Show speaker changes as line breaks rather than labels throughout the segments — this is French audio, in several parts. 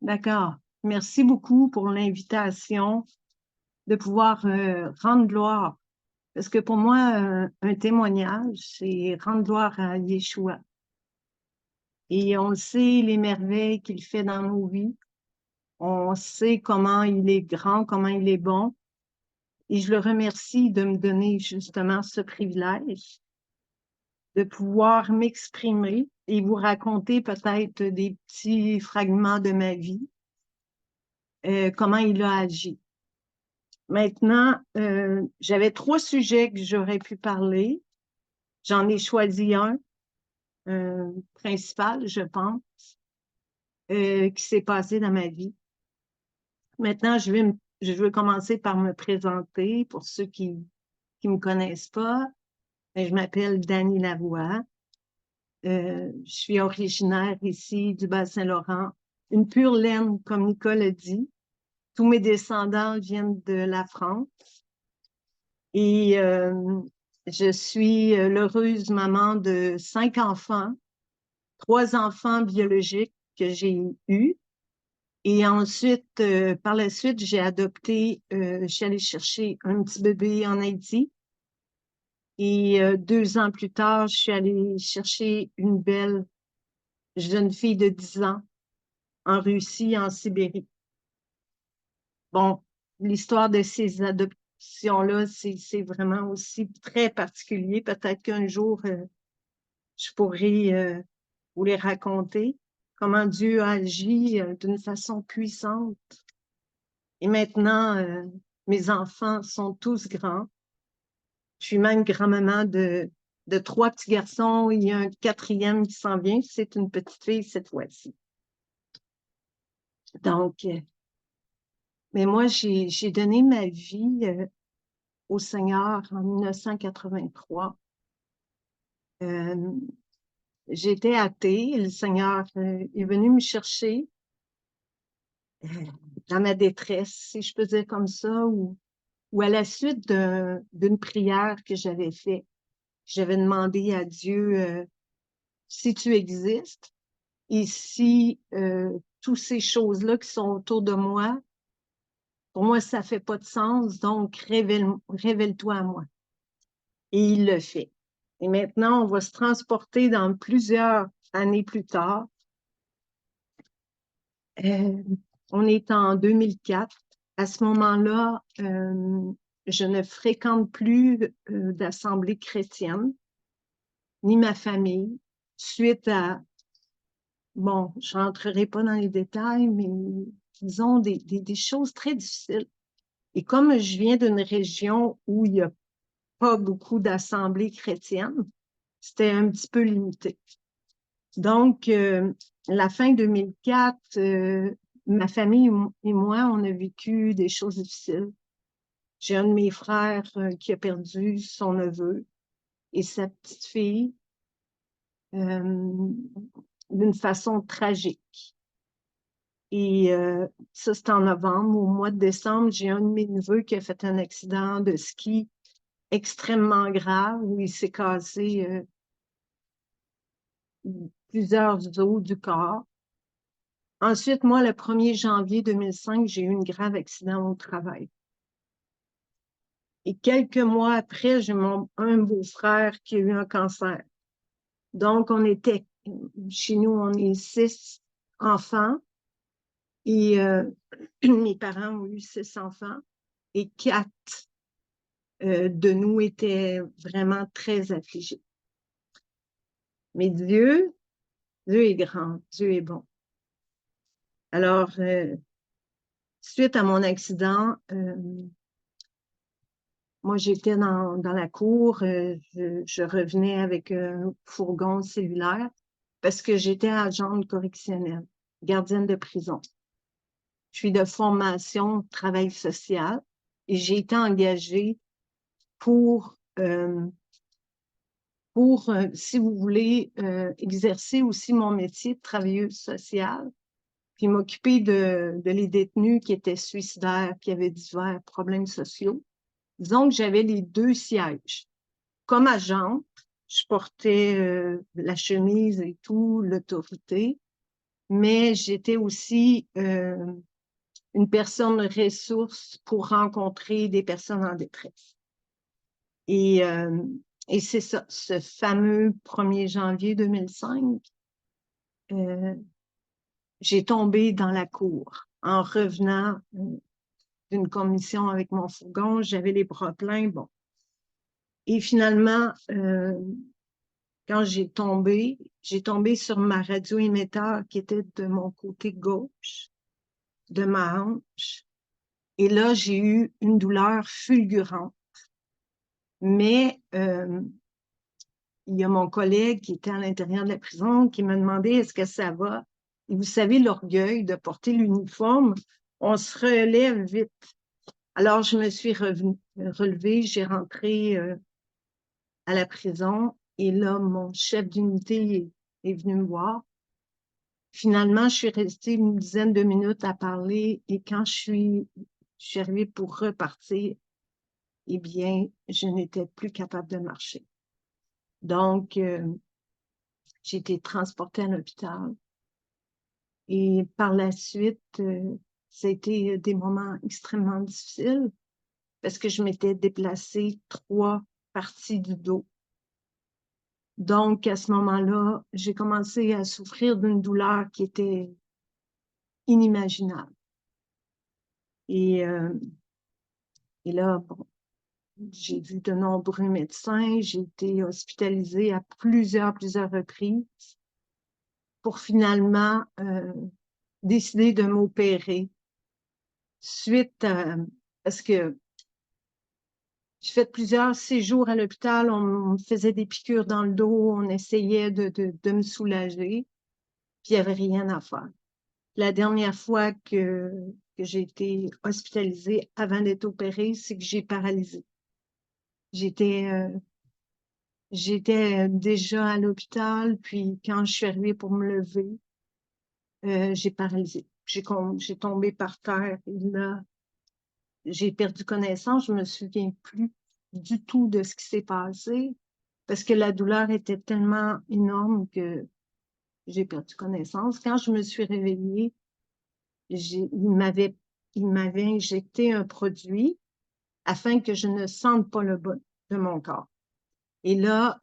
D'accord. Merci beaucoup pour l'invitation de pouvoir rendre gloire. Parce que pour moi, un témoignage, c'est rendre gloire à Yeshua. Et on sait les merveilles qu'il fait dans nos vies. On sait comment il est grand, comment il est bon. Et je le remercie de me donner justement ce privilège de pouvoir m'exprimer et vous raconter peut-être des petits fragments de ma vie, comment il a agi. Maintenant, j'avais 3 sujets que j'aurais pu parler. J'en ai choisi un principal, je pense, qui s'est passé dans ma vie. Maintenant, je vais commencer par me présenter pour ceux qui me connaissent pas. Je m'appelle Dany Lavoie. Je suis originaire ici du Bas-Saint-Laurent, une pure laine, comme Nicole a dit. Tous mes descendants viennent de la France. Et je suis l'heureuse maman de 5 enfants, 3 enfants biologiques que j'ai eus. Et ensuite, par la suite, j'ai adopté, je suis allée chercher un petit bébé en Haïti. Et 2 ans plus tard, je suis allée chercher une belle jeune fille de 10 ans en Russie, en Sibérie. Bon, l'histoire de ces adoptions-là, c'est vraiment aussi très particulier. Peut-être qu'un jour, je pourrais vous les raconter, comment Dieu a agi d'une façon puissante. Et maintenant, mes enfants sont tous grands. Je suis même grand-maman de 3 petits garçons. Il y a un 4e qui s'en vient. C'est une petite fille cette fois-ci. Donc, mais moi, j'ai donné ma vie au Seigneur en 1983. J'étais athée. Le Seigneur est venu me chercher euh, dans ma détresse, si je peux dire comme ça, ou à la suite d'une prière que j'avais faite. J'avais demandé à Dieu si tu existes et si toutes ces choses-là qui sont autour de moi, pour moi, ça fait pas de sens, donc révèle-toi à moi. Et il le fait. Et maintenant, on va se transporter dans plusieurs années plus tard. Euh, on est en 2004. À ce moment-là, je ne fréquente plus d'assemblée chrétienne, ni ma famille, suite à, bon, je rentrerai pas dans les détails, mais disons des choses très difficiles. Et comme je viens d'une région où il n'y a pas beaucoup d'assemblées chrétiennes, c'était un petit peu limité. Donc, la fin 2004, ma famille et moi, on a vécu des choses difficiles. J'ai un de mes frères qui a perdu son neveu et sa petite fille d'une façon tragique. Et ça, c'est en novembre. Au mois de décembre, j'ai un de mes neveux qui a fait un accident de ski extrêmement grave où il s'est cassé plusieurs os du corps. Ensuite, moi, le 1er janvier 2005, j'ai eu un grave accident au travail. Et quelques mois après, j'ai un beau-frère qui a eu un cancer. Donc, chez nous, on est 6 enfants. Et mes parents ont eu 6 enfants. Et 4 de nous étaient vraiment très affligés. Mais Dieu est grand, Dieu est bon. Alors, suite à mon accident, moi, j'étais dans la cour, je revenais avec un fourgon cellulaire parce que j'étais agente correctionnelle, gardienne de prison. Je suis de formation travail social et j'ai été engagée pour, si vous voulez, exercer aussi mon métier de travailleuse sociale, puis m'occuper de les détenus qui étaient suicidaires, qui avaient divers problèmes sociaux. Disons que j'avais les 2 sièges. Comme agente, je portais la chemise et tout, l'autorité, mais j'étais aussi une personne ressource pour rencontrer des personnes en détresse. Et c'est ça, ce fameux 1er janvier 2005, j'ai tombé dans la cour en revenant d'une commission avec mon fourgon, j'avais les bras pleins, bon. Et finalement, quand j'ai tombé sur ma radio-émetteur qui était de mon côté gauche, de ma hanche. Et là, j'ai eu une douleur fulgurante. Mais il y a mon collègue qui était à l'intérieur de la prison qui m'a demandé est-ce que ça va? Et vous savez, l'orgueil de porter l'uniforme, on se relève vite. Alors, je me suis relevée, j'ai rentré à la prison et là, mon chef d'unité est venu me voir. Finalement, je suis restée une dizaine de minutes à parler et quand je suis arrivée pour repartir, eh bien, je n'étais plus capable de marcher. Donc, j'ai été transportée à l'hôpital. Et par la suite, ça a été des moments extrêmement difficiles parce que je m'étais déplacée 3 parties du dos. Donc, à ce moment-là, j'ai commencé à souffrir d'une douleur qui était inimaginable. Et là, bon, j'ai vu de nombreux médecins, j'ai été hospitalisée à plusieurs reprises pour finalement décider de m'opérer suite à, parce que j'ai fait plusieurs séjours à l'hôpital, on me faisait des piqûres dans le dos, on essayait de me soulager, puis il n'y avait rien à faire. La dernière fois que j'ai été hospitalisée avant d'être opérée, c'est que j'ai paralysé. J'étais déjà à l'hôpital, puis quand je suis arrivée pour me lever, j'ai paralysé. J'ai tombé par terre et là, j'ai perdu connaissance. Je me souviens plus du tout de ce qui s'est passé parce que la douleur était tellement énorme que j'ai perdu connaissance. Quand je me suis réveillée, il m'avait injecté un produit afin que je ne sente pas le bas de mon corps. Et là,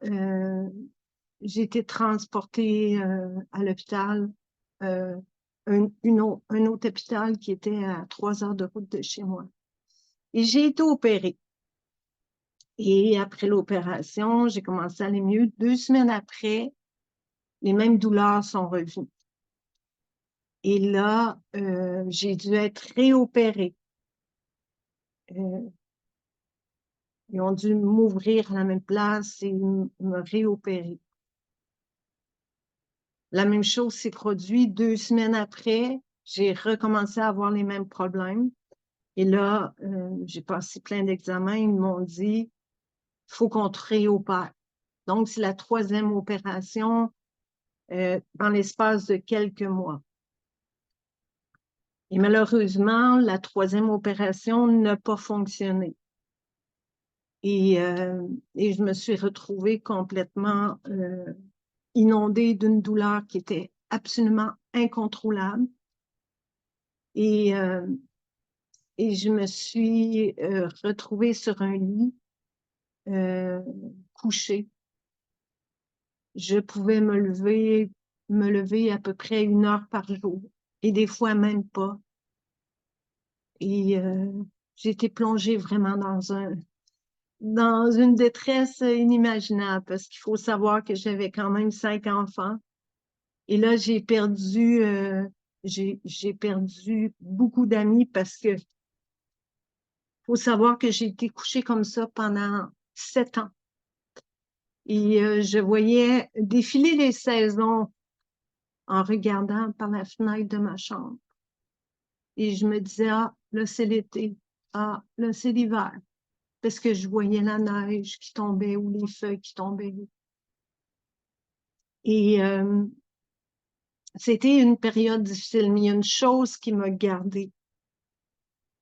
j'ai été transportée à l'hôpital, un autre hôpital qui était à 3 heures de route de chez moi. Et j'ai été opérée. Et après l'opération, j'ai commencé à aller mieux. 2 semaines après, les mêmes douleurs sont revenues. Et là, j'ai dû être réopérée. Ils ont dû m'ouvrir à la même place et me réopérer. La même chose s'est produite 2 semaines après. J'ai recommencé à avoir les mêmes problèmes. Et là, j'ai passé plein d'examens. Ils m'ont dit, il faut qu'on te réopère. Donc, c'est la 3e opération dans l'espace de quelques mois. Et malheureusement, la 3e opération n'a pas fonctionné. Et je me suis retrouvée complètement inondée d'une douleur qui était absolument incontrôlable. Et je me suis retrouvée sur un lit couchée. Je pouvais me lever à peu près 1 heure par jour et des fois même pas. Et j'étais plongée vraiment dans une détresse inimaginable parce qu'il faut savoir que j'avais quand même 5 enfants. Et là, j'ai perdu beaucoup d'amis parce que faut savoir que j'ai été couchée comme ça pendant 7 ans. Et je voyais défiler les saisons en regardant par la fenêtre de ma chambre. Et je me disais, ah, là, c'est l'été. Ah, là, c'est l'hiver. Parce que je voyais la neige qui tombait ou les feuilles qui tombaient. Et c'était une période difficile, mais il y a une chose qui m'a gardée.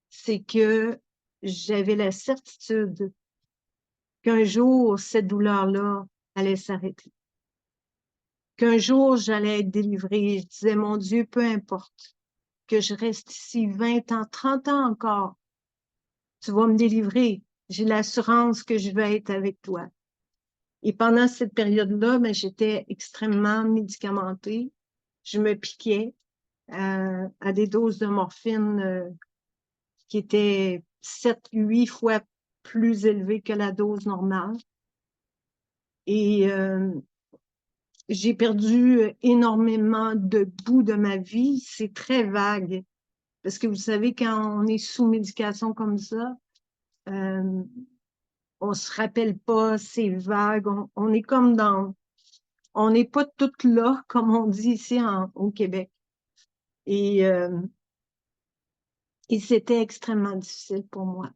C'est que j'avais la certitude qu'un jour, cette douleur-là allait s'arrêter. qu'un jour j'allais être délivrée. Je disais, mon Dieu, peu importe que je reste ici 20 ans, 30 ans encore, tu vas me délivrer. J'ai l'assurance que je vais être avec toi. Et pendant cette période-là, ben, j'étais extrêmement médicamentée. Je me piquais à des doses de morphine qui étaient 7, 8 fois plus élevées que la dose normale. Et j'ai perdu énormément de bouts de ma vie. C'est très vague. Parce que vous savez, quand on est sous médication comme ça, euh, on se rappelle pas, c'est vague. On est comme on n'est pas toutes là, comme on dit ici au Québec. Et, euh, et c'était extrêmement difficile pour moi.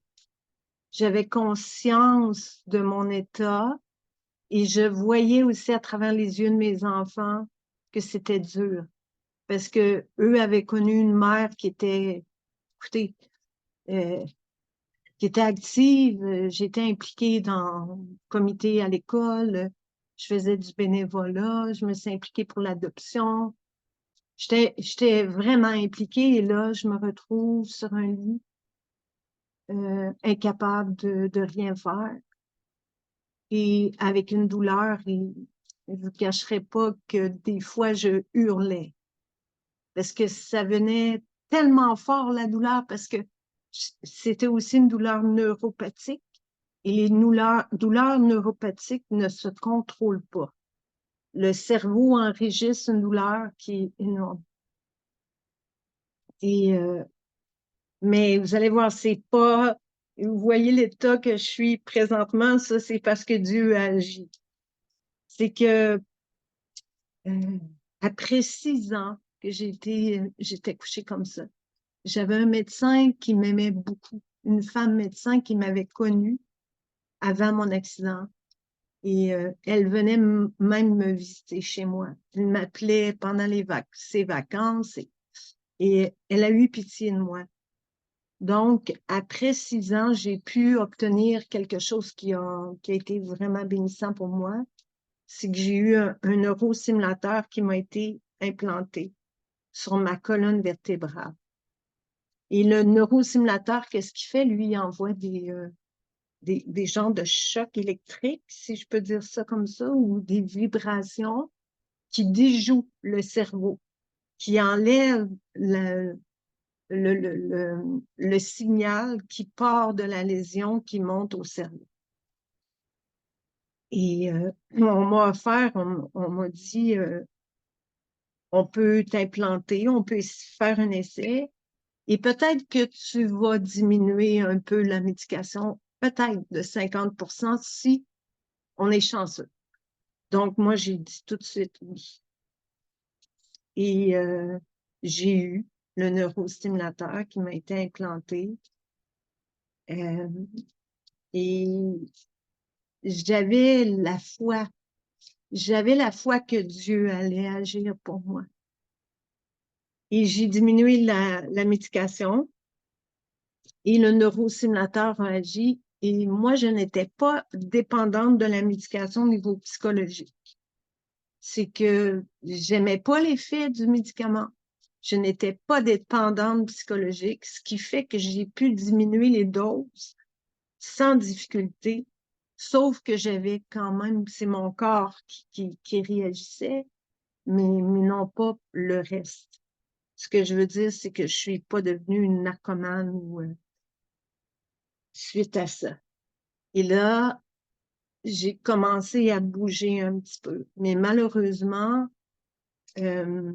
J'avais conscience de mon état et je voyais aussi à travers les yeux de mes enfants que c'était dur. Parce que eux avaient connu une mère qui était, écoutez, euh, qui était active. J'étais impliquée dans le comité à l'école. Je faisais du bénévolat. Je me suis impliquée pour l'adoption. J'étais vraiment impliquée et là, je me retrouve sur un lit, incapable de rien faire et avec une douleur et je ne vous cacherai pas que des fois, je hurlais parce que ça venait tellement fort, la douleur, parce que c'était aussi une douleur neuropathique et les douleurs neuropathiques ne se contrôlent pas. Le cerveau enregistre une douleur qui est énorme. Et mais vous allez voir, c'est pas, vous voyez l'état que je suis présentement, ça, c'est parce que Dieu a agi. C'est que euh, après 6 ans que j'étais couchée comme ça, j'avais un médecin qui m'aimait beaucoup, une femme médecin qui m'avait connue avant mon accident. Et elle venait même me visiter chez moi. Elle m'appelait pendant ses vacances et elle a eu pitié de moi. Donc, après 6 ans, j'ai pu obtenir quelque chose qui a été vraiment bénissant pour moi. C'est que j'ai eu un neurosimulateur qui m'a été implanté sur ma colonne vertébrale. Et le neurosimulateur, qu'est-ce qu'il fait? Lui, il envoie des genres de chocs électriques, si je peux dire ça comme ça, ou des vibrations qui déjouent le cerveau, qui enlèvent le signal qui part de la lésion qui monte au cerveau. Et on m'a offert, on m'a dit, on peut t'implanter, on peut faire un essai, et peut-être que tu vas diminuer un peu la médication, peut-être de 50% si on est chanceux. Donc, moi, j'ai dit tout de suite oui. Et j'ai eu le neurostimulateur qui m'a été implanté. Euh, et j'avais la foi. J'avais la foi que Dieu allait agir pour moi. Et j'ai diminué la médication et le neurosimulateur a agi. Et moi, je n'étais pas dépendante de la médication au niveau psychologique. C'est que j'aimais pas l'effet du médicament. Je n'étais pas dépendante psychologique, ce qui fait que j'ai pu diminuer les doses sans difficulté, sauf que j'avais quand même, c'est mon corps qui réagissait, mais non pas le reste. Ce que je veux dire, c'est que je suis pas devenue une narcomane ou suite à ça. Et là, j'ai commencé à bouger un petit peu. Mais malheureusement, euh,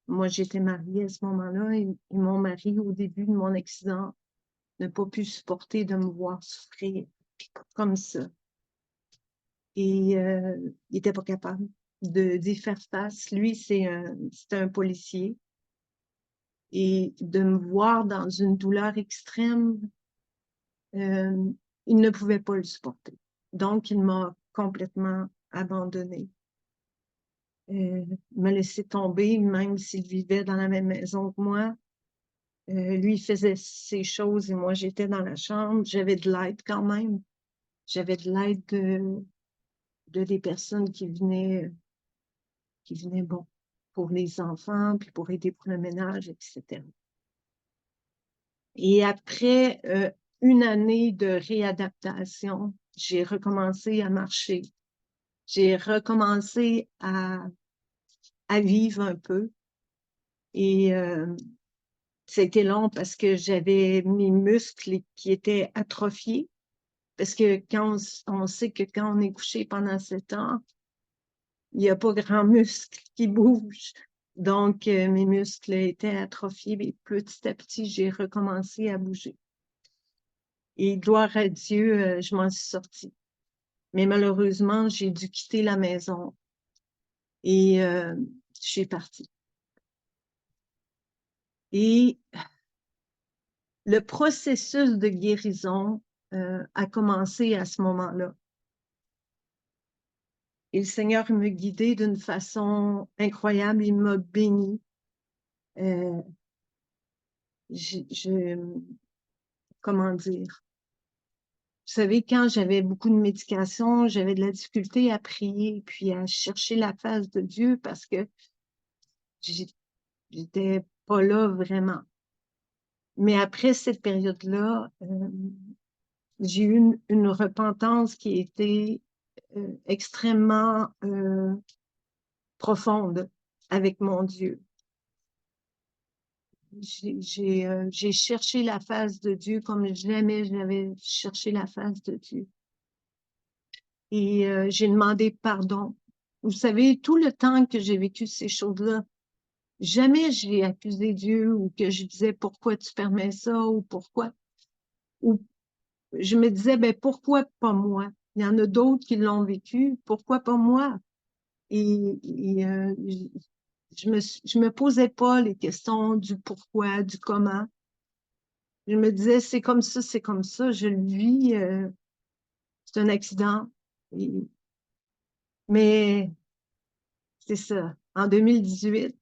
moi, j'étais mariée à ce moment-là et mon mari, au début de mon accident, n'a pas pu supporter de me voir souffrir comme ça. Et il n'était pas capable d'y faire face. Lui, c'est un policier. Et de me voir dans une douleur extrême, euh, il ne pouvait pas le supporter. Donc, il m'a complètement abandonnée. Il m'a laissé tomber, même s'il vivait dans la même maison que moi. Lui, il faisait ses choses et moi, j'étais dans la chambre. J'avais de l'aide quand même. J'avais de l'aide de des personnes qui venaient qui venait, bon, pour les enfants, puis pour aider pour le ménage, etc. Et après une année de réadaptation, j'ai recommencé à marcher. J'ai recommencé à vivre un peu. Et c'était long parce que j'avais mes muscles qui étaient atrophiés. Parce que quand on sait que quand on est couché pendant 7 ans, il n'y a pas grand muscle qui bouge. Donc, mes muscles étaient atrophiés. Et petit à petit, j'ai recommencé à bouger. Et gloire à Dieu, je m'en suis sortie. Mais malheureusement, j'ai dû quitter la maison et je suis partie. Et le processus de guérison a commencé à ce moment-là. Et le Seigneur me guidait d'une façon incroyable. Il m'a béni. Comment dire? Vous savez, quand j'avais beaucoup de médication, j'avais de la difficulté à prier puis à chercher la face de Dieu parce que j'étais pas là vraiment. Mais après cette période-là, j'ai eu une repentance qui était extrêmement profonde avec mon Dieu. J'ai cherché la face de Dieu comme jamais j'avais cherché la face de Dieu. Et j'ai demandé pardon. Vous savez, tout le temps que j'ai vécu ces choses-là, jamais j'ai accusé Dieu ou que je disais pourquoi tu permets ça ou pourquoi. Ou je me disais, ben pourquoi pas moi? Il y en a d'autres qui l'ont vécu, pourquoi pas moi? Et je me posais pas les questions du pourquoi, du comment. Je me disais, c'est comme ça, je le vis, c'est un accident. Mais c'est ça. En 2018,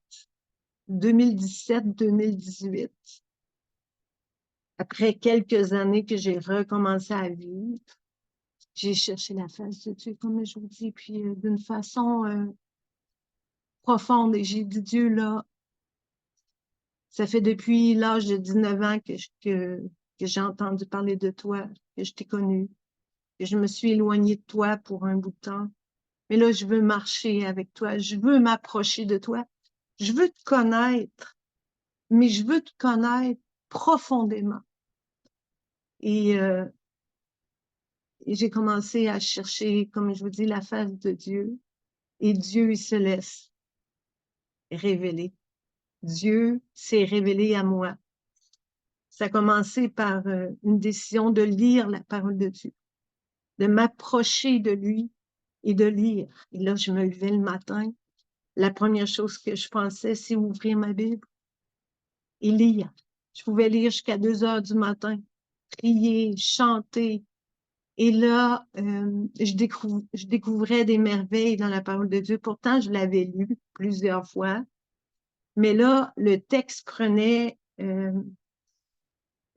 2017-2018, après quelques années que j'ai recommencé à vivre, j'ai cherché la face de Dieu, comme je vous dis, puis d'une façon profonde. Et j'ai dit, Dieu, là, ça fait depuis l'âge de 19 ans que j'ai entendu parler de toi, que je t'ai connu, que je me suis éloignée de toi pour un bout de temps. Mais là, je veux marcher avec toi, je veux m'approcher de toi, je veux te connaître, mais je veux te connaître profondément. Et j'ai commencé à chercher, comme je vous dis, la face de Dieu. Et Dieu, il se laisse révéler. Dieu s'est révélé à moi. Ça a commencé par une décision de lire la parole de Dieu, de m'approcher de lui et de lire. Et là, je me levais le matin. La première chose que je pensais, c'est ouvrir ma Bible et lire. Je pouvais lire jusqu'à 2 heures du matin, prier, chanter. Et là, je découvrais des merveilles dans la parole de Dieu. Pourtant, je l'avais lu plusieurs fois. Mais là, le texte prenait,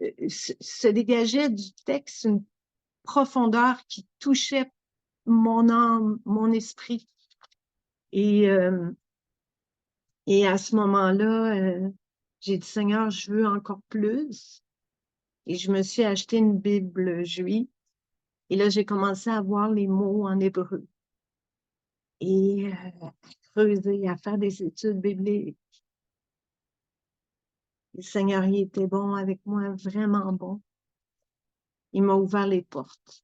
se dégageait du texte une profondeur qui touchait mon âme, mon esprit. Et à ce moment-là, j'ai dit, Seigneur, je veux encore plus. Et je me suis acheté une Bible juive. Et là, j'ai commencé à voir les mots en hébreu. Et à creuser, à faire des études bibliques. Le Seigneur, il était bon avec moi, vraiment bon. Il m'a ouvert les portes.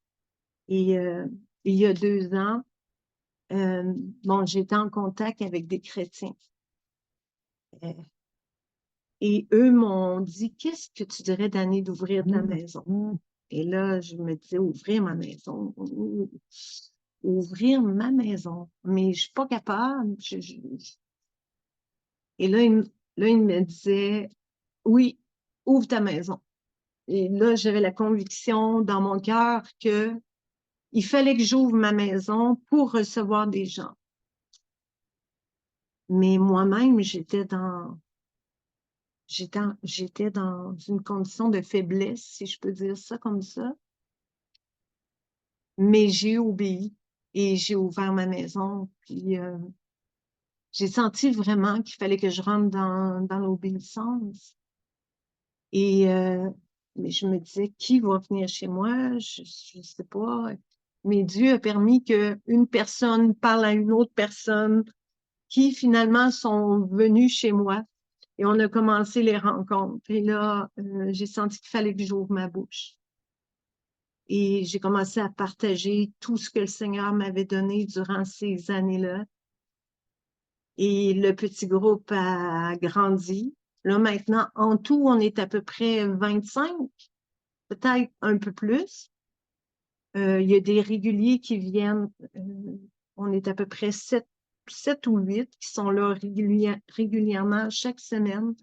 Et il y a 2 ans, bon, j'étais en contact avec des chrétiens. Et eux m'ont dit, qu'est-ce que tu dirais, Dani, d'ouvrir ta maison? Et là, je me disais, ouvrir ma maison. Ouvrir ma maison. Mais je suis pas capable. Et là, il me disait, oui, ouvre ta maison. Et là, j'avais la conviction dans mon cœur que il fallait que j'ouvre ma maison pour recevoir des gens. Mais moi-même, j'étais dans une condition de faiblesse, si je peux dire ça comme ça. Mais j'ai obéi et j'ai ouvert ma maison. Puis j'ai senti vraiment qu'il fallait que je rentre dans l'obéissance. Et mais je me disais, qui va venir chez moi? Je ne sais pas. Mais Dieu a permis qu'une personne parle à une autre personne qui finalement sont venus chez moi. Et on a commencé les rencontres. Et là, j'ai senti qu'il fallait que j'ouvre ma bouche. Et j'ai commencé à partager tout ce que le Seigneur m'avait donné durant ces années-là. Et le petit groupe a grandi. Là, maintenant, en tout, on est à peu près 25, peut-être un peu plus. Il y a des réguliers qui viennent. On est à peu près 7 ou 8 qui sont là régulièrement chaque semaine.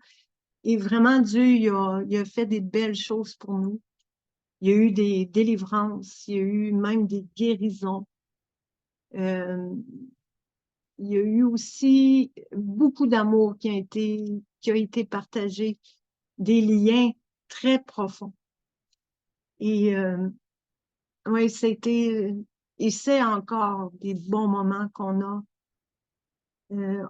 Et vraiment, Dieu, il a fait des belles choses pour nous. Il y a eu des délivrances, il y a eu même des guérisons. Euh, il y a eu aussi beaucoup d'amour qui a été partagé, des liens très profonds. Et oui, c'était, et c'est encore des bons moments qu'on a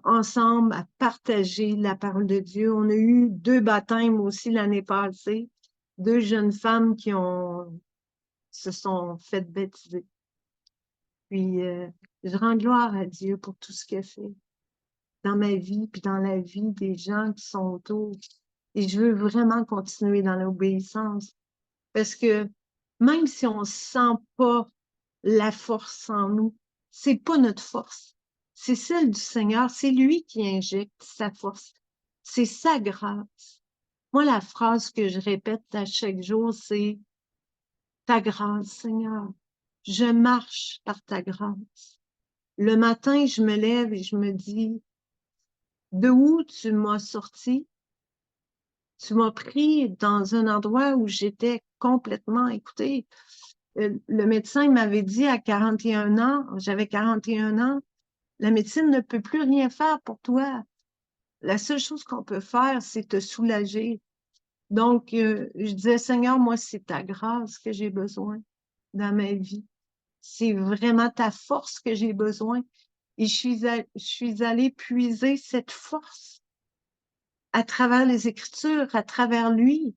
ensemble à partager la parole de Dieu. On a eu 2 baptêmes aussi l'année passée, 2 jeunes femmes qui se sont faites baptiser. Puis, je rends gloire à Dieu pour tout ce qu'il a fait dans ma vie, puis dans la vie des gens qui sont autour. Et je veux vraiment continuer dans l'obéissance parce que même si on ne sent pas la force en nous, c'est pas notre force. C'est celle du Seigneur. C'est lui qui injecte sa force. C'est sa grâce. Moi, la phrase que je répète à chaque jour, c'est ta grâce, Seigneur. Je marche par ta grâce. Le matin, je me lève et je me dis, de où tu m'as sorti? Tu m'as pris dans un endroit où j'étais complètement, écoutée. Le médecin m'avait dit à 41 ans, j'avais 41 ans, la médecine ne peut plus rien faire pour toi. La seule chose qu'on peut faire, c'est te soulager. Donc, je disais, Seigneur, moi, c'est ta grâce que j'ai besoin dans ma vie. C'est vraiment ta force que j'ai besoin. Et je suis allée puiser cette force à travers les Écritures, à travers lui.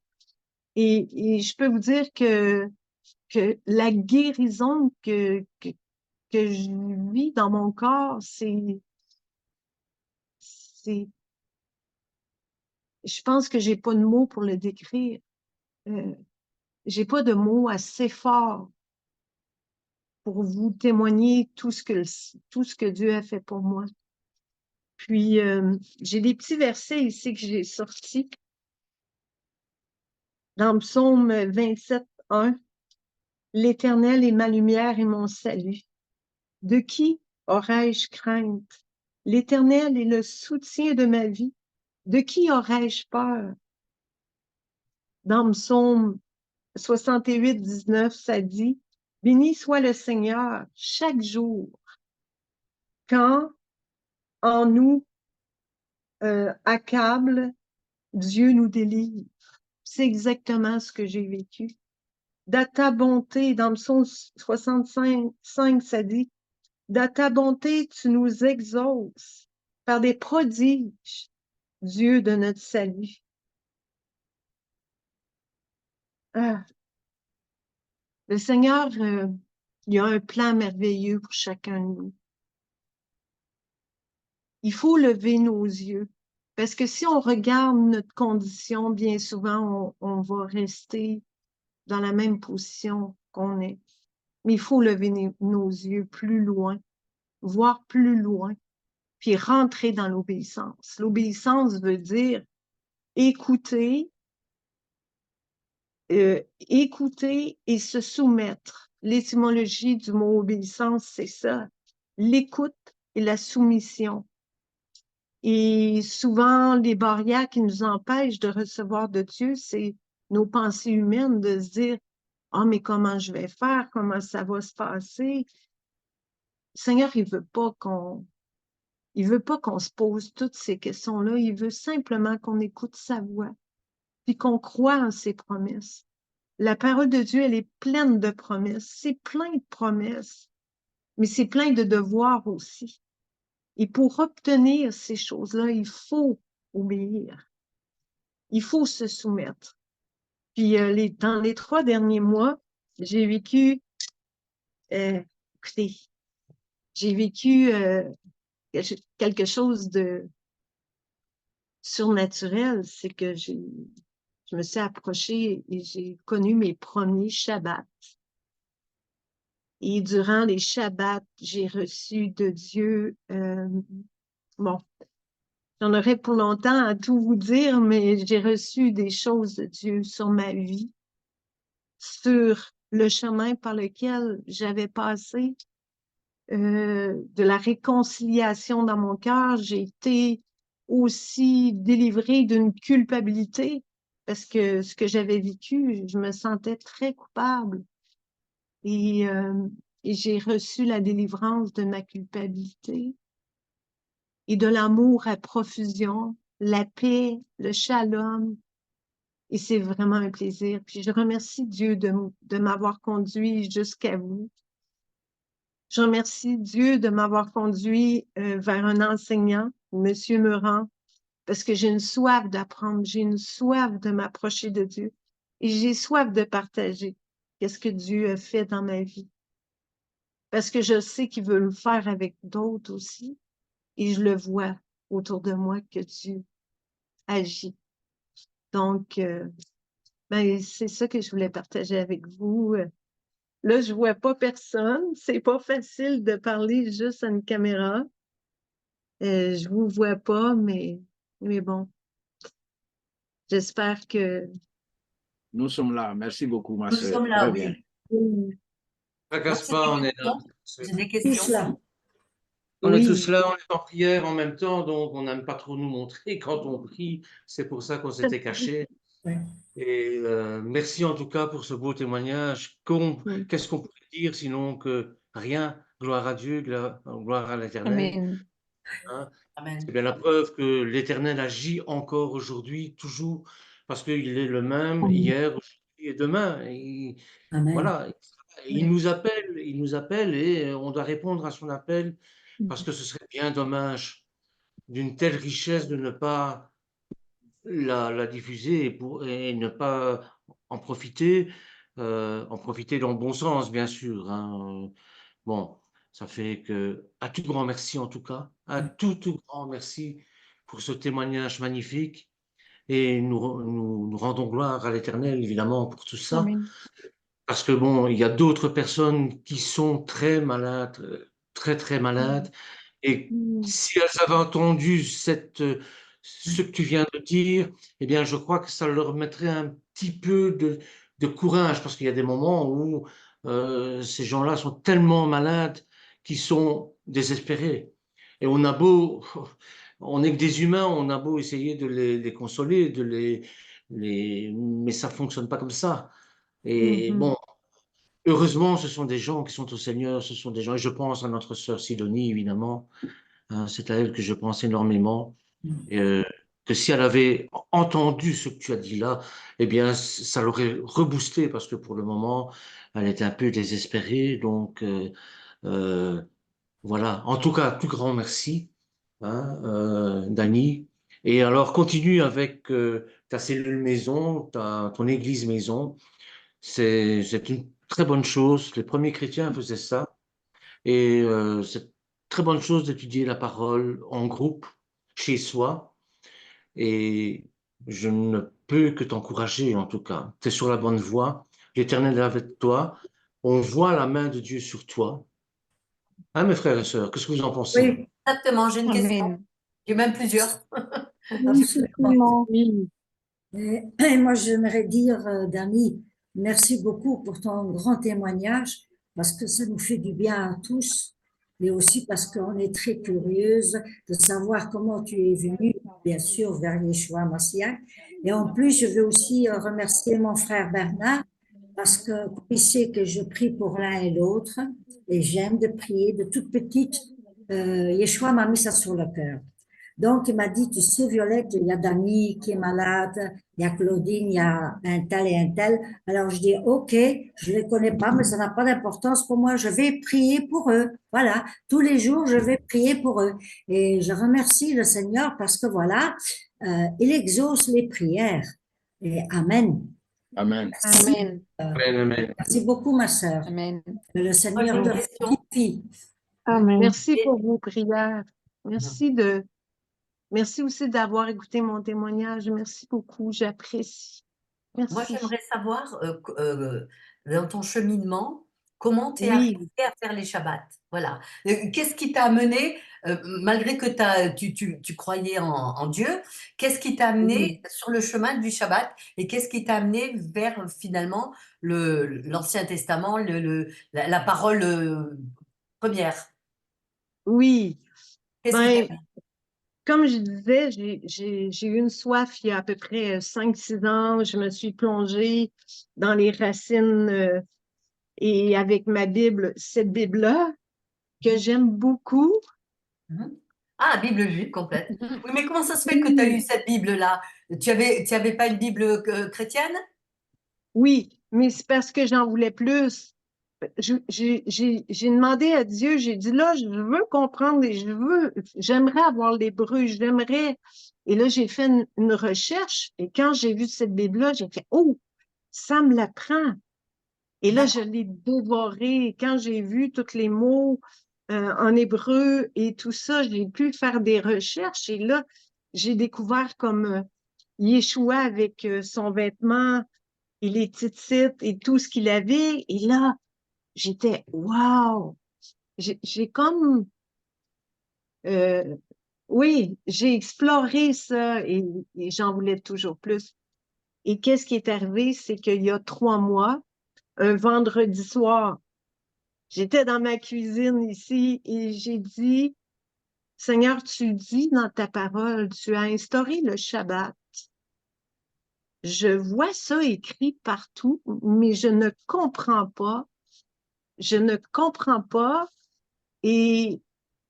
Et je peux vous dire que la guérison que je vis dans mon corps, c'est, je pense que j'ai pas de mots pour le décrire. Euh, j'ai pas de mots assez forts pour vous témoigner tout ce que Dieu a fait pour moi. Puis, j'ai des petits versets ici que j'ai sortis. Dans Psaume 27, 1, l'Éternel est ma lumière et mon salut. De qui aurais-je crainte? L'Éternel est le soutien de ma vie. De qui aurais-je peur? Dans Psaume 68, 19, ça dit, béni soit le Seigneur chaque jour, quand en nous accable, Dieu nous délivre. C'est exactement ce que j'ai vécu. De ta bonté, dans Psaume 65, 5, ça dit, de ta bonté, tu nous exauces par des prodiges, Dieu de notre salut. Ah, le Seigneur, il a un plan merveilleux pour chacun de nous. Il faut lever nos yeux. Parce que si on regarde notre condition, bien souvent, on va rester dans la même position qu'on est. Mais il faut lever nos yeux plus loin, voir plus loin, puis rentrer dans l'obéissance. L'obéissance veut dire écouter, écouter et se soumettre. L'étymologie du mot obéissance, c'est ça. L'écoute et la soumission. Et souvent, les barrières qui nous empêchent de recevoir de Dieu, c'est nos pensées humaines de se dire, ah, mais comment je vais faire? Comment ça va se passer? Le Seigneur, il veut pas qu'on se pose toutes ces questions-là. Il veut simplement qu'on écoute sa voix, puis qu'on croit en ses promesses. La parole de Dieu, elle est pleine de promesses. C'est plein de promesses, mais c'est plein de devoirs aussi. Et pour obtenir ces choses-là, il faut obéir. Il faut se soumettre. Puis dans les 3 derniers mois, j'ai vécu, écoutez, j'ai vécu quelque chose de surnaturel. C'est que je me suis approchée et j'ai connu mes premiers Shabbats. Et durant les Shabbats, j'ai reçu de Dieu, bon, j'en aurais pour longtemps à tout vous dire, mais j'ai reçu des choses de Dieu sur ma vie, sur le chemin par lequel j'avais passé, de la réconciliation dans mon cœur. J'ai été aussi délivrée d'une culpabilité parce que ce que j'avais vécu, je me sentais très coupable. Et, euh, et j'ai reçu la délivrance de ma culpabilité et de l'amour à profusion, la paix, le shalom. Et c'est vraiment un plaisir. Puis je remercie Dieu de m'avoir conduit jusqu'à vous. Je remercie Dieu de m'avoir conduit vers un enseignant, Monsieur Meurant, parce que j'ai une soif d'apprendre, j'ai une soif de m'approcher de Dieu et j'ai soif de partager qu'est-ce que Dieu a fait dans ma vie. Parce que je sais qu'il veut le faire avec d'autres aussi et je le vois autour de moi que Dieu agit. Donc, ben, c'est ça que je voulais partager avec vous. Là, je vois pas personne. C'est pas facile de parler juste à une caméra. Je vous vois pas, mais bon, j'espère que...
Nous sommes là. Merci beaucoup, ma
Nous
sœur.
sommes là,
Très
oui.
bien.
Tracasse
C'est
pas,
des
on est là.
questions. C'est des questions.
On est
Oui.
tous là, on est en prière en même temps, donc on n'aime pas trop nous montrer quand on prie. C'est pour ça qu'on s'était cachés.
Oui.
Et merci en tout cas pour ce beau témoignage.
Oui.
Qu'est-ce qu'on pourrait dire sinon que rien, gloire à Dieu, gloire à l'Éternel.
Amen.
Hein?
Amen.
C'est bien la preuve que l'Éternel agit encore aujourd'hui, toujours, parce qu'il est le même hier, aujourd'hui et demain. Et
Amen.
voilà, il nous appelle et on doit répondre à son appel, parce que ce serait bien dommage d'une telle richesse de ne pas la diffuser et ne pas en profiter dans le bon sens, bien sûr. Hein. Bon, ça fait que, à tout grand merci en tout cas, à tout grand merci pour ce témoignage magnifique. Et nous rendons gloire à l'Éternel, évidemment, pour tout ça.
Amen.
Parce que bon, il y a d'autres personnes qui sont très malades, très malades. Et si elles avaient entendu ce que tu viens de dire, eh bien, je crois que ça leur mettrait un petit peu de courage, parce qu'il y a des moments où ces gens-là sont tellement malades qu'ils sont désespérés. Et on a beau, on n'est que des humains, on a beau essayer de les consoler, mais ça fonctionne pas comme ça. Et bon, heureusement, ce sont des gens qui sont au Seigneur, ce sont des gens, et je pense à notre sœur Sidonie, évidemment, hein, c'est à elle que je pense énormément, et, que si elle avait entendu ce que tu as dit là, eh bien, ça l'aurait reboosté, parce que pour le moment, elle était un peu désespérée, donc euh, voilà. En tout cas, tout grand merci, hein, Dani. Et alors, continue avec ta cellule maison, ton église maison. C'est une très bonne chose. Les premiers chrétiens faisaient ça. Et c'est une très bonne chose d'étudier la parole en groupe, chez soi. Et je ne peux que t'encourager, en tout cas. Tu es sur la bonne voie. L'Éternel est avec toi. On voit la main de Dieu sur toi. Hein, mes frères et sœurs, qu'est-ce que vous en pensez?
Oui, exactement. J'ai une question.
Amen.
J'ai même plusieurs.
Oui, certainement.
Oui.
Et moi, j'aimerais dire, Dani, merci beaucoup pour ton grand témoignage, parce que ça nous fait du bien à tous, mais aussi parce qu'on est très curieuse de savoir comment tu es venu, bien sûr, vers Yeshua Mashiach. Et en plus, je veux aussi remercier mon frère Bernard, parce que il sait que je prie pour l'un et l'autre, et j'aime de prier de toute petite. Yeshua m'a mis ça sur le cœur. Donc, il m'a dit, tu sais, Violette, il y a Dani qui est malade, il y a Claudine, il y a un tel et un tel. Alors je dis, OK, je les connais pas, mais ça n'a pas d'importance pour moi. Je vais prier pour eux. Voilà, tous les jours, je vais prier pour eux. Et je remercie le Seigneur parce que voilà, il exauce les prières. Et Amen.
Amen.
Amen.
Amen, amen.
Merci beaucoup, ma sœur.
Amen.
Que le
Moi, j'ai
Seigneur
une
te
question.
fortifie.
Amen.
Merci
Et-
pour vos prières. Merci aussi d'avoir écouté mon témoignage. Merci beaucoup. J'apprécie.
Moi,
Merci.
j'aimerais savoir, dans ton cheminement, comment tu es
Oui.
arrivé à faire les Shabbats. Voilà. Qu'est-ce qui t'a amené, malgré que tu croyais en Dieu, qu'est-ce qui t'a amené sur le chemin du Shabbat et qu'est-ce qui t'a amené vers finalement l'Ancien Testament, la parole première?
Oui.
Qu'est-ce qui t'a
Ben, comme je disais, j'ai eu une soif il y a à peu près 5-6 ans. Je me suis plongée dans les racines et avec ma Bible, cette Bible-là, que j'aime beaucoup.
Mhm. Ah, Bible juive complète. Oui, mais comment ça se fait que tu as eu cette Bible-là? Tu avais pas une Bible chrétienne?
Oui, mais c'est parce que j'en voulais plus. J'ai demandé à Dieu, j'ai dit là, je veux comprendre et j'aimerais avoir l'hébreu, j'aimerais. Et là, j'ai fait une recherche et quand j'ai vu cette Bible-là, j'ai fait, oh, ça me l'apprend. Et là, je l'ai dévoré. Quand j'ai vu tous les mots en hébreu et tout ça, j'ai pu faire des recherches et là, j'ai découvert comme Yeshua avec son vêtement et les titites et tout ce qu'il avait. Et là, j'étais, wow! J'ai comme, euh, oui, j'ai exploré ça et j'en voulais toujours plus. Et qu'est-ce qui est arrivé, c'est qu'il y a 3 mois, un vendredi soir, j'étais dans ma cuisine ici et j'ai dit, Seigneur, tu dis dans ta parole, tu as instauré le Shabbat. Je vois ça écrit partout, mais je ne comprends pas. Je ne comprends pas et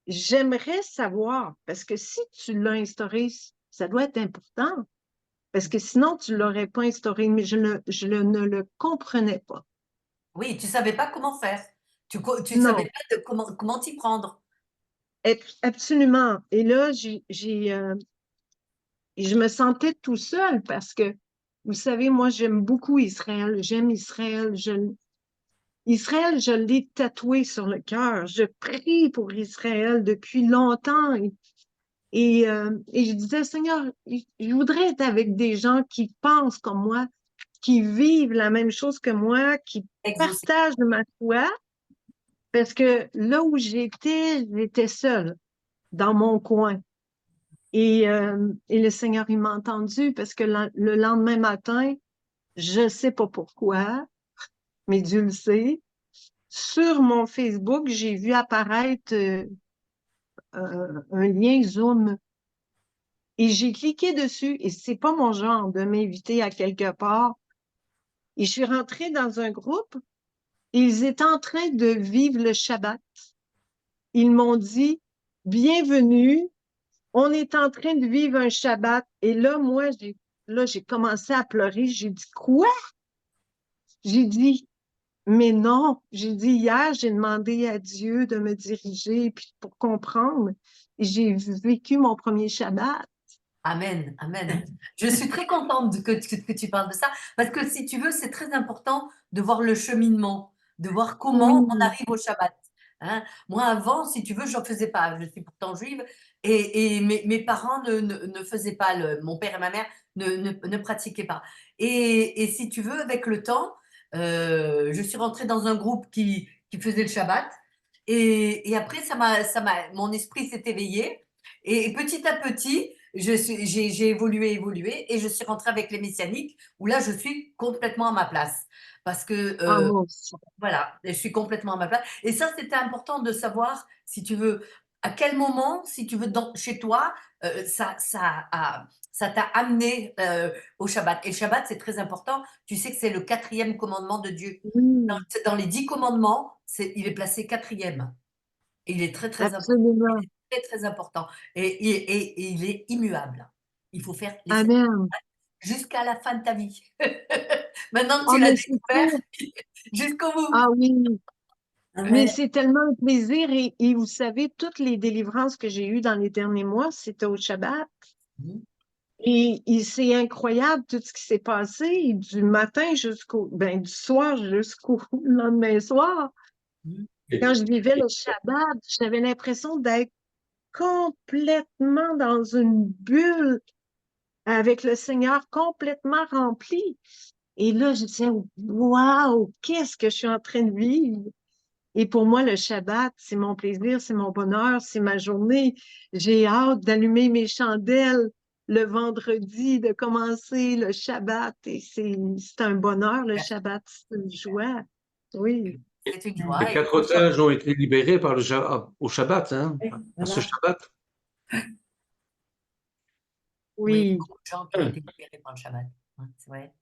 j'aimerais savoir, parce que si tu l'as instauré, ça doit être important, parce que sinon, tu ne l'aurais pas instauré, mais ne le comprenais pas.
Oui, tu savais pas comment faire. Tu savais
Non,
pas comment t'y prendre.
absolument. Et là, je me sentais tout seul parce que, vous savez, moi, j'aime beaucoup Israël. J'aime Israël. Israël, je l'ai tatoué sur le cœur. Je prie pour Israël depuis longtemps. Et je disais, Seigneur, je voudrais être avec des gens qui pensent comme moi, qui vivent la même chose que moi, qui
Exaucé.
partagent ma foi, parce que là où j'étais seule, dans mon coin. Et le Seigneur, il m'a entendu parce que le lendemain matin, je ne sais pas pourquoi, mais Dieu le sait, sur mon Facebook, j'ai vu apparaître un lien Zoom. Et j'ai cliqué dessus et c'est pas mon genre de m'inviter à quelque part. Et je suis rentrée dans un groupe et ils étaient en train de vivre le Shabbat. Ils m'ont dit, bienvenue, on est en train de vivre un Shabbat. Et là, moi, j'ai commencé à pleurer. J'ai dit, quoi? J'ai dit, mais non. J'ai dit, hier, j'ai demandé à Dieu de me diriger puis pour comprendre. Et j'ai vécu mon premier Shabbat.
Amen, amen. Je suis très contente que tu parles de ça parce que si tu veux, c'est très important de voir le cheminement, de voir comment on
Oui,
arrive au Shabbat. Hein. Moi, avant, si tu veux, je n'en faisais pas. Je suis pourtant juive et mes parents ne faisaient pas, mon père et ma mère ne pratiquaient pas. Et si tu veux, avec le temps, je suis rentrée dans un groupe qui faisait le Shabbat et après, mon esprit s'est éveillé et petit à petit, j'ai évolué et je suis rentrée avec les messianiques où là, je suis complètement à ma place. Parce que,
ah, moi aussi.
voilà, je suis complètement à ma place. Et ça, c'était important de savoir, si tu veux, à quel moment, si tu veux, chez toi, ça t'a amené au Shabbat. Et le Shabbat, c'est très important. Tu sais que c'est le 4e commandement de Dieu.
Oui,
Dans les 10 commandements, il est placé 4e. Il est très, très important.
absolument.
Très, très important. Et il est immuable. Il faut faire les 7
Amen.
jusqu'à la fin de ta vie. Maintenant que
Oh,
tu l'as
mais c'est
découvert,
sûr.
jusqu'au bout.
Ah oui, mais
Amen.
c'est tellement un plaisir. Et vous savez, toutes les délivrances que j'ai eues dans les derniers mois, c'était au Shabbat.
Mhm.
Et c'est incroyable tout ce qui s'est passé du matin du soir jusqu'au lendemain soir.
Mhm.
Quand je vivais le Shabbat, j'avais l'impression d'être complètement dans une bulle avec le Seigneur complètement rempli. Et là, je disais, waouh, qu'est-ce que je suis en train de vivre? Et pour moi, le Shabbat, c'est mon plaisir, c'est mon bonheur, c'est ma journée. J'ai hâte d'allumer mes chandelles le vendredi, de commencer le Shabbat. Et c'est un bonheur, le Shabbat, c'est une joie. Oui.
C'est une
Les
joie. Et
4 otages ont été libérés par au Shabbat, hein, à ce
Voilà.
Shabbat.
oui, il y a
Oui.
beaucoup de gens qui ont été libérés par le Shabbat. Ouais, c'est vrai.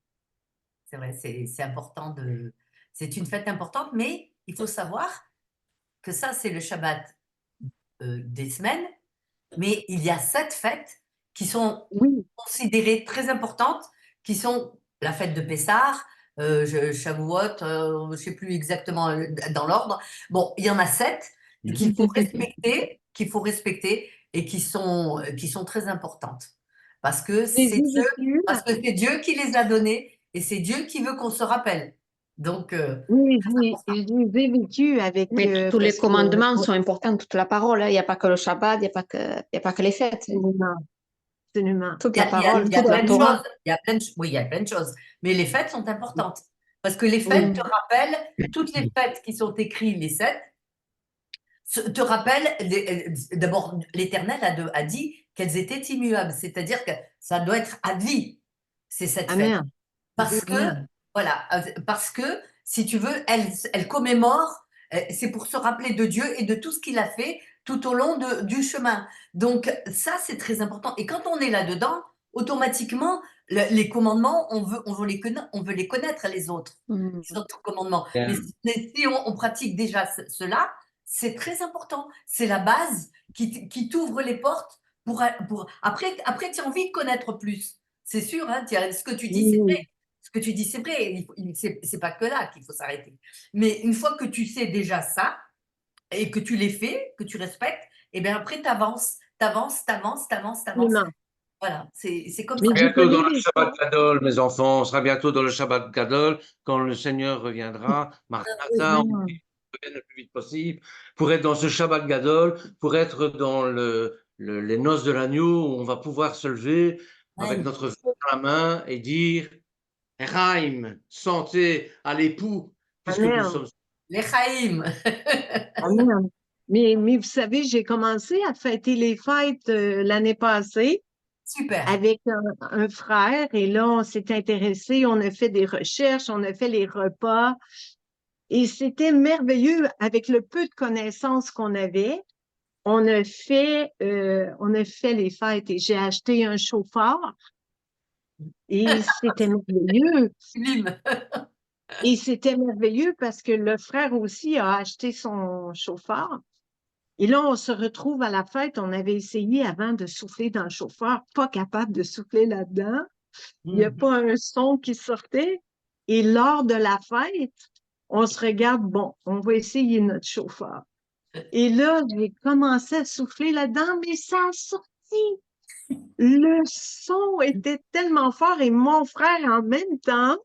C'est vrai, c'est important de. C'est une fête importante, mais il faut savoir que ça, c'est le Shabbat des semaines, mais il y a 7 fêtes qui sont
Oui.
considérées très importantes, qui sont la fête de Pessah, Shavuot, je ne sais plus exactement dans l'ordre. Bon, il y en a 7 qu'il faut respecter et qui sont très importantes. Parce que
Les
c'est
véhicules,
Dieu qui les a donnés et c'est Dieu qui veut qu'on se rappelle. Donc,
oui,
très important.
je les ai vécus avec,
Mais tous les
parce que,
commandements sont importants, toute la parole, hein. Il n'y a pas que le Shabbat, il n'y a pas que les fêtes.
absolument, absolument.
Toute
Il y
la
a, il y a-
parole,
il y a
toute la
plein de
Torah.
choses. Oui, il y a plein de choses. Mais les fêtes sont importantes. Parce que les
Oui.
fêtes te rappellent, toutes les fêtes qui sont écrites, les 7, te rappellent, d'abord, l'Éternel a dit qu'elles étaient immuables. C'est-à-dire que ça doit être à vie, ces 7 fêtes.
Amen.
Parce que,
Amen.
voilà, parce que, si tu veux, elle commémore, c'est pour se rappeler de Dieu et de tout ce qu'il a fait tout au long du chemin. Donc, ça, c'est très important. Et quand on est là-dedans, automatiquement, les commandements, on veut les connaître, les autres commandements.
Bien.
Mais si on pratique déjà cela, c'est très important. C'est la base qui t'ouvre les portes après, tu as envie de connaître plus. C'est sûr, hein, ce que tu dis, c'est
Oui.
vrai. Ce que tu dis, c'est vrai. C'est pas que là qu'il faut s'arrêter. Mais une fois que tu sais déjà ça et que tu les fais, que tu respectes, et bien après, tu avances.
Absolument.
Voilà, c'est comme
Mais
ça.
je
Bientôt dans
connais
le
des
Shabbat Gadol, mes enfants, on sera bientôt dans le Shabbat Gadol, quand le Seigneur reviendra. Maranatha, on
gens.
prie qu'il revienne le plus vite possible, pour être dans ce Shabbat Gadol, pour être dans les noces de l'agneau, où on va pouvoir se lever avec
Ouais.
notre verre dans la main et dire Echaim, santé à l'époux, puisque nous
Amen.
sommes.
Les Chaïm.
Amen. Mais vous savez, j'ai commencé à fêter les fêtes l'année passée
Super.
avec un frère et là, on s'est intéressé, on a fait des recherches, on a fait les repas et c'était merveilleux avec le peu de connaissances qu'on avait. On a fait les fêtes et j'ai acheté un chauffeur et c'était merveilleux.
Sublime.
Et c'était merveilleux parce que le frère aussi a acheté son chauffeur. Et là, on se retrouve à la fête. On avait essayé avant de souffler dans le chauffeur, pas capable de souffler là-dedans. Il n'y a pas un son qui sortait. Et lors de la fête, on se regarde, bon, on va essayer notre chauffeur. Et là, j'ai commencé à souffler là-dedans, mais ça a sorti. Le son était tellement fort et mon frère en même temps,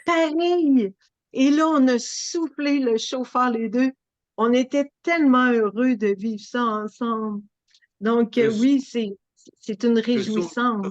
pareil. Et là, on a soufflé le chauffeur les deux. On était tellement heureux de vivre ça ensemble. Donc,
Le-
oui, c'est une
le son
réjouissance.